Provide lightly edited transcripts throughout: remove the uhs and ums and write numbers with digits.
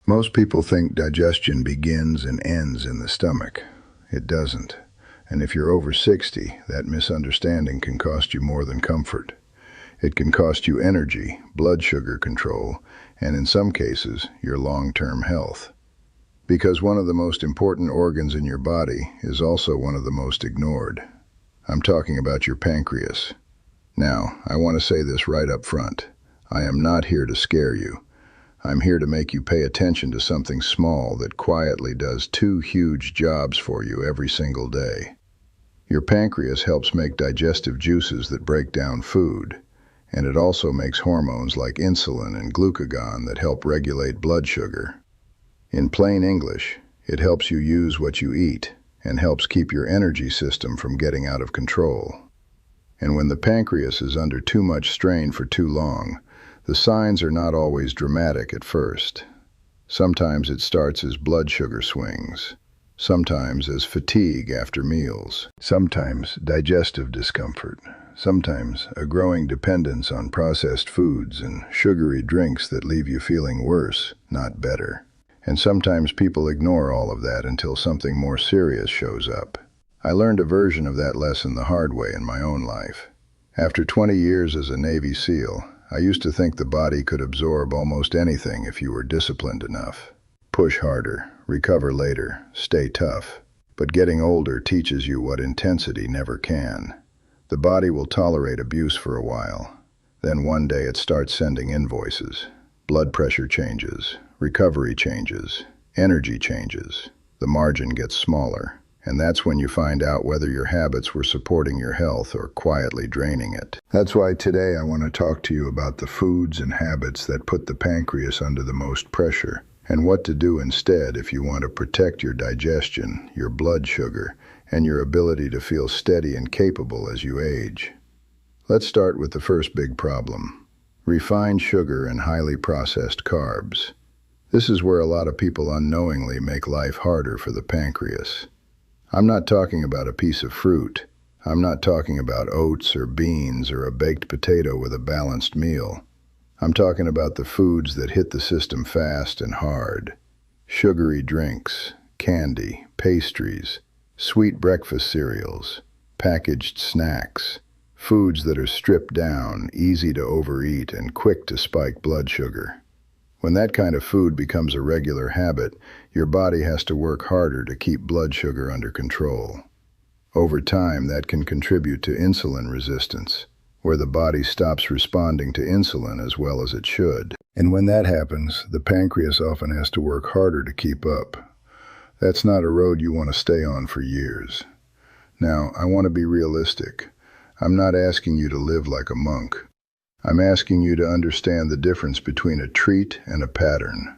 Most people think digestion begins and ends in the stomach. It doesn't. And if you're over 60, that misunderstanding can cost you more than comfort. It can cost you energy, blood sugar control, and in some cases, your long-term health. Because one of the most important organs in your body is also one of the most ignored. I'm talking about your pancreas. Now, I want to say this right up front. I am not here to scare you. I'm here to make you pay attention to something small that quietly does two huge jobs for you every single day. Your pancreas helps make digestive juices that break down food, and it also makes hormones like insulin and glucagon that help regulate blood sugar. In plain English, it helps you use what you eat and helps keep your energy system from getting out of control. And when the pancreas is under too much strain for too long, the signs are not always dramatic at first. Sometimes it starts as blood sugar swings, sometimes as fatigue after meals, sometimes digestive discomfort, sometimes a growing dependence on processed foods and sugary drinks that leave you feeling worse, not better. And sometimes people ignore all of that until something more serious shows up. I learned a version of that lesson the hard way in my own life. After 20 years as a Navy SEAL, I used to think the body could absorb almost anything if you were disciplined enough. Push harder, recover later, stay tough. But getting older teaches you what intensity never can. The body will tolerate abuse for a while. Then one day it starts sending invoices. Blood pressure changes, recovery changes, energy changes. The margin gets smaller. And that's when you find out whether your habits were supporting your health or quietly draining it. That's why today I want to talk to you about the foods and habits that put the pancreas under the most pressure, and what to do instead if you want to protect your digestion, your blood sugar, and your ability to feel steady and capable as you age. Let's start with the first big problem: refined sugar and highly processed carbs. This is where a lot of people unknowingly make life harder for the pancreas. I'm not talking about a piece of fruit. I'm not talking about oats or beans or a baked potato with a balanced meal. I'm talking about the foods that hit the system fast and hard. Sugary drinks, candy, pastries, sweet breakfast cereals, packaged snacks, foods that are stripped down, easy to overeat, and quick to spike blood sugar. When that kind of food becomes a regular habit, your body has to work harder to keep blood sugar under control. Over time, that can contribute to insulin resistance, where the body stops responding to insulin as well as it should. And when that happens, the pancreas often has to work harder to keep up. That's not a road you want to stay on for years. Now, I want to be realistic. I'm not asking you to live like a monk. I'm asking you to understand the difference between a treat and a pattern.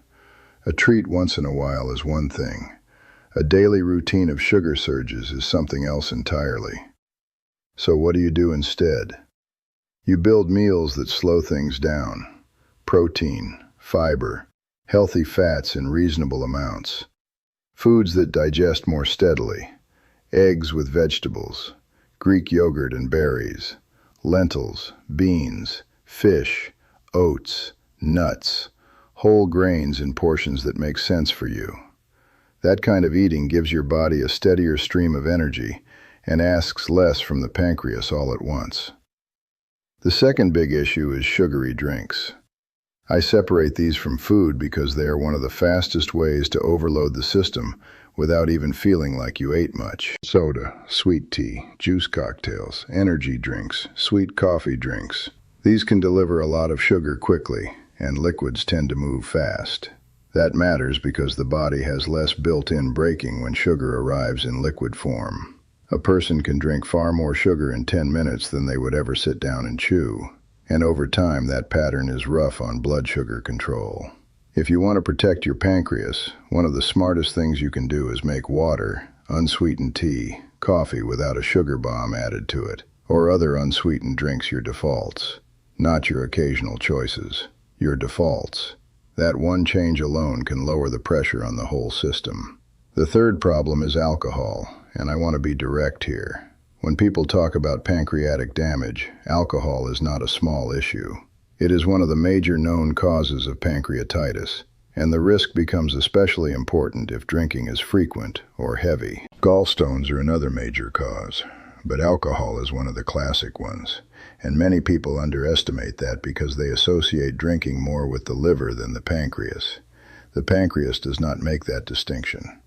A treat once in a while is one thing. A daily routine of sugar surges is something else entirely. So what do you do instead? You build meals that slow things down. Protein, fiber, healthy fats in reasonable amounts. Foods that digest more steadily. Eggs with vegetables, Greek yogurt and berries, lentils, beans, fish, oats, nuts, whole grains in portions that make sense for you. That kind of eating gives your body a steadier stream of energy and asks less from the pancreas all at once. The second big issue is sugary drinks. I separate these from food because they are one of the fastest ways to overload the system without even feeling like you ate much. Soda, sweet tea, juice cocktails, energy drinks, sweet coffee drinks. These can deliver a lot of sugar quickly, and liquids tend to move fast. That matters because the body has less built-in braking when sugar arrives in liquid form. A person can drink far more sugar in 10 minutes than they would ever sit down and chew. And over time, that pattern is rough on blood sugar control. If you want to protect your pancreas, one of the smartest things you can do is make water, unsweetened tea, coffee without a sugar bomb added to it, or other unsweetened drinks your defaults. Not your occasional choices, your defaults. That one change alone can lower the pressure on the whole system. The third problem is alcohol, and I want to be direct here. When people talk about pancreatic damage, alcohol is not a small issue. It is one of the major known causes of pancreatitis, And the risk becomes especially important if drinking is frequent or heavy. Gallstones are another major cause, but alcohol is one of the classic ones. And many people underestimate that because they associate drinking more with the liver than the pancreas. The pancreas does not make that distinction.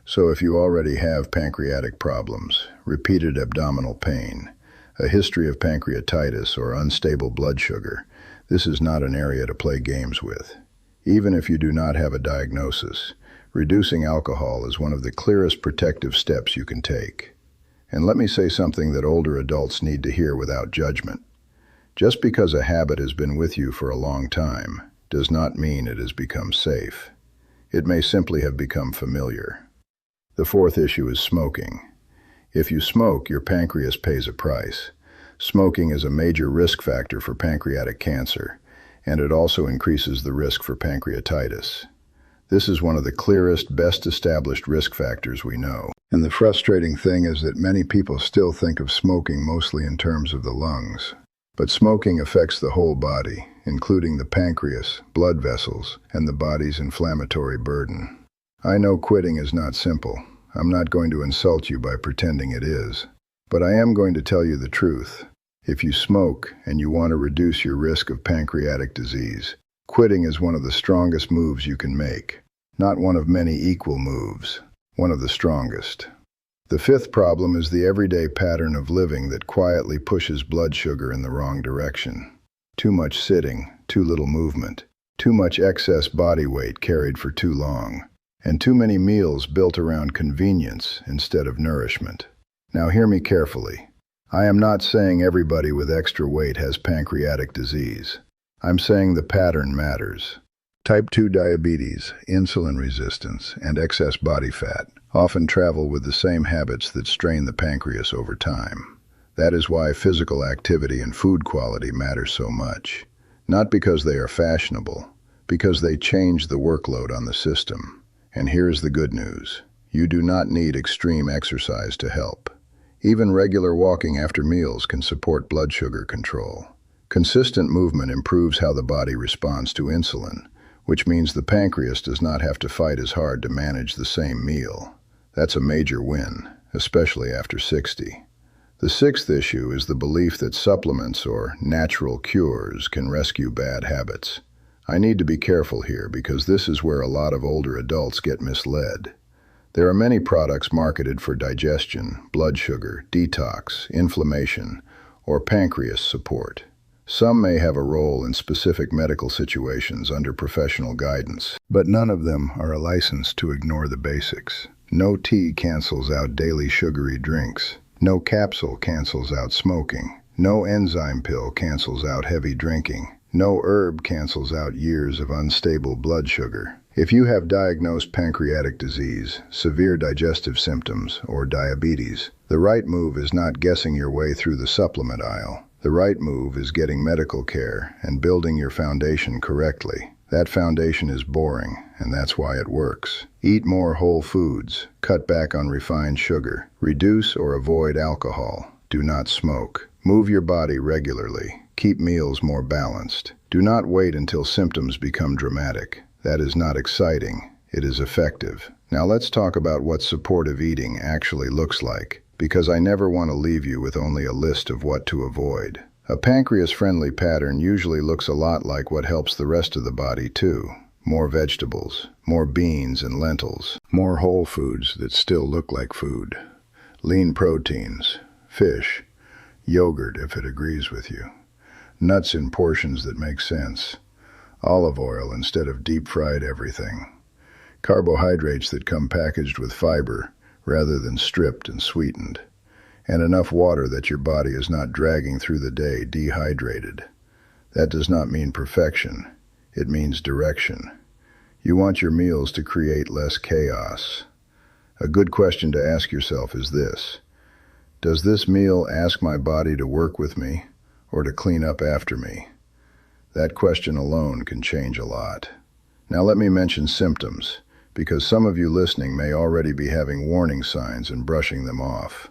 So if you already have pancreatic problems, repeated abdominal pain, a history of pancreatitis, or unstable blood sugar, this is not an area to play games with. Even if you do not have a diagnosis, reducing alcohol is one of the clearest protective steps you can take. And let me say something that older adults need to hear without judgment. Just because a habit has been with you for a long time does not mean it has become safe. It may simply have become familiar. The fourth issue is smoking. If you smoke, your pancreas pays a price. Smoking is a major risk factor for pancreatic cancer, and it also increases the risk for pancreatitis. This is one of the clearest, best established risk factors we know. And the frustrating thing is that many people still think of smoking mostly in terms of the lungs. But smoking affects the whole body, including the pancreas, blood vessels, and the body's inflammatory burden. I know quitting is not simple. I'm not going to insult you by pretending it is. But I am going to tell you the truth. If you smoke and you want to reduce your risk of pancreatic disease, quitting is one of the strongest moves you can make. Not one of many equal moves, one of the strongest. The fifth problem is the everyday pattern of living that quietly pushes blood sugar in the wrong direction. Too much sitting, too little movement, too much excess body weight carried for too long, and too many meals built around convenience instead of nourishment. Now hear me carefully. I am not saying everybody with extra weight has pancreatic disease. I'm saying the pattern matters. Type 2 diabetes, insulin resistance, and excess body fat often travel with the same habits that strain the pancreas over time. That is why physical activity and food quality matter so much. Not because they are fashionable, because they change the workload on the system. And here's the good news. You do not need extreme exercise to help. Even regular walking after meals can support blood sugar control. Consistent movement improves how the body responds to insulin, which means the pancreas does not have to fight as hard to manage the same meal. That's a major win, especially after 60. The sixth issue is the belief that supplements or natural cures can rescue bad habits. I need to be careful here because this is where a lot of older adults get misled. There are many products marketed for digestion, blood sugar, detox, inflammation, or pancreas support. Some may have a role in specific medical situations under professional guidance, but none of them are a license to ignore the basics. No tea cancels out daily sugary drinks. No capsule cancels out smoking. No enzyme pill cancels out heavy drinking. No herb cancels out years of unstable blood sugar. If you have diagnosed pancreatic disease, severe digestive symptoms, or diabetes, the right move is not guessing your way through the supplement aisle. The right move is getting medical care and building your foundation correctly. That foundation is boring, and that's why it works. Eat more whole foods, cut back on refined sugar, reduce or avoid alcohol, do not smoke. Move your body regularly, keep meals more balanced. Do not wait until symptoms become dramatic. That is not exciting, it is effective. Now let's talk about what supportive eating actually looks like, because I never want to leave you with only a list of what to avoid. A pancreas-friendly pattern usually looks a lot like what helps the rest of the body too. More vegetables, more beans and lentils, more whole foods that still look like food, lean proteins, fish, yogurt if it agrees with you, nuts in portions that make sense, olive oil instead of deep-fried everything, carbohydrates that come packaged with fiber rather than stripped and sweetened, and enough water that your body is not dragging through the day dehydrated. That does not mean perfection. It means direction. You want your meals to create less chaos. A good question to ask yourself is this: does this meal ask my body to work with me or to clean up after me? That question alone can change a lot. Now let me mention symptoms, because some of you listening may already be having warning signs and brushing them off.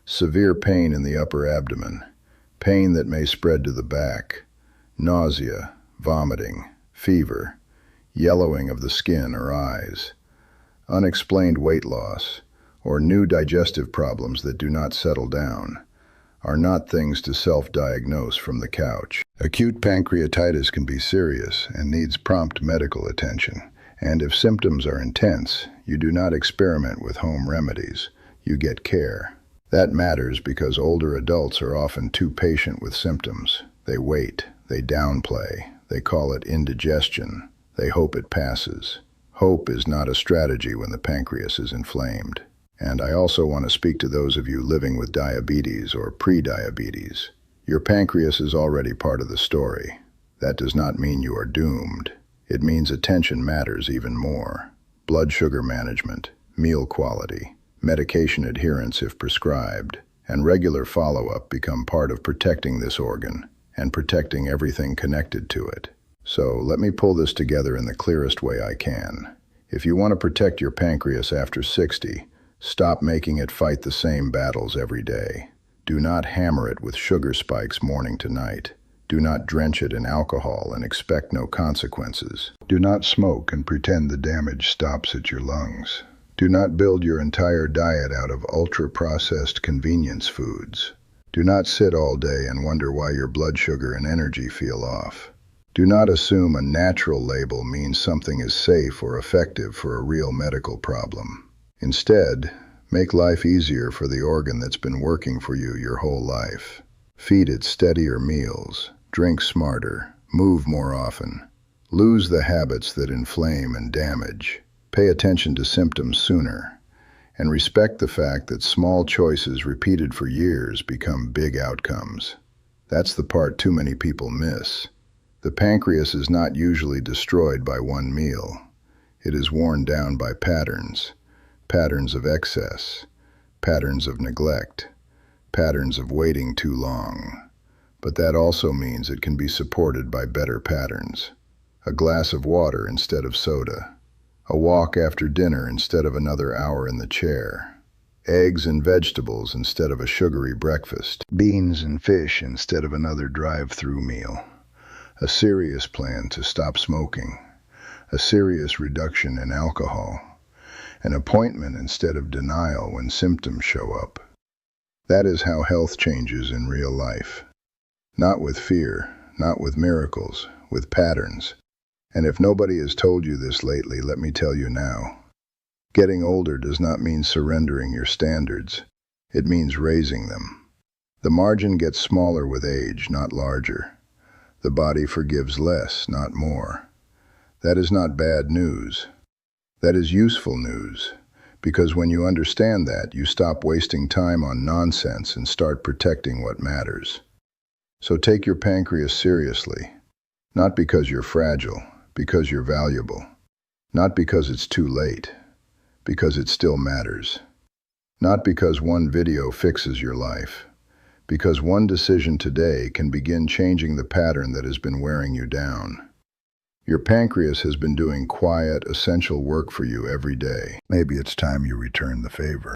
Severe pain in the upper abdomen, pain that may spread to the back, nausea, vomiting, fever, yellowing of the skin or eyes, unexplained weight loss, or new digestive problems that do not settle down, are not things to self-diagnose from the couch. Acute pancreatitis can be serious and needs prompt medical attention. And if symptoms are intense, you do not experiment with home remedies. You get care. That matters because older adults are often too patient with symptoms. They wait, they downplay, they call it indigestion, they hope it passes. Hope is not a strategy when the pancreas is inflamed. And I also want to speak to those of you living with diabetes or pre-diabetes. Your pancreas is already part of the story. That does not mean you are doomed. It means attention matters even more. Blood sugar management, meal quality, medication adherence if prescribed, and regular follow-up become part of protecting this organ and protecting everything connected to it. So let me pull this together in the clearest way I can. If you want to protect your pancreas after 60, stop making it fight the same battles every day. Do not hammer it with sugar spikes morning to night. Do not drench it in alcohol and expect no consequences. Do not smoke and pretend the damage stops at your lungs. Do not build your entire diet out of ultra-processed convenience foods. Do not sit all day and wonder why your blood sugar and energy feel off. Do not assume a natural label means something is safe or effective for a real medical problem. Instead, make life easier for the organ that's been working for you your whole life. Feed it steadier meals. Drink smarter, move more often, lose the habits that inflame and damage, pay attention to symptoms sooner, and respect the fact that small choices repeated for years become big outcomes. That's the part too many people miss. The pancreas is not usually destroyed by one meal. It is worn down by patterns of excess, patterns of neglect, patterns of waiting too long. But that also means it can be supported by better patterns. A glass of water instead of soda. A walk after dinner instead of another hour in the chair. Eggs and vegetables instead of a sugary breakfast. Beans and fish instead of another drive-through meal. A serious plan to stop smoking. A serious reduction in alcohol. An appointment instead of denial when symptoms show up. That is how health changes in real life. Not with fear, not with miracles, with patterns. And if nobody has told you this lately, let me tell you now. Getting older does not mean surrendering your standards. It means raising them. The margin gets smaller with age, not larger. The body forgives less, not more. That is not bad news. That is useful news. Because when you understand that, you stop wasting time on nonsense and start protecting what matters. So take your pancreas seriously, not because you're fragile, because you're valuable, not because it's too late, because it still matters, not because one video fixes your life, because one decision today can begin changing the pattern that has been wearing you down. Your pancreas has been doing quiet, essential work for you every day. Maybe it's time you return the favor.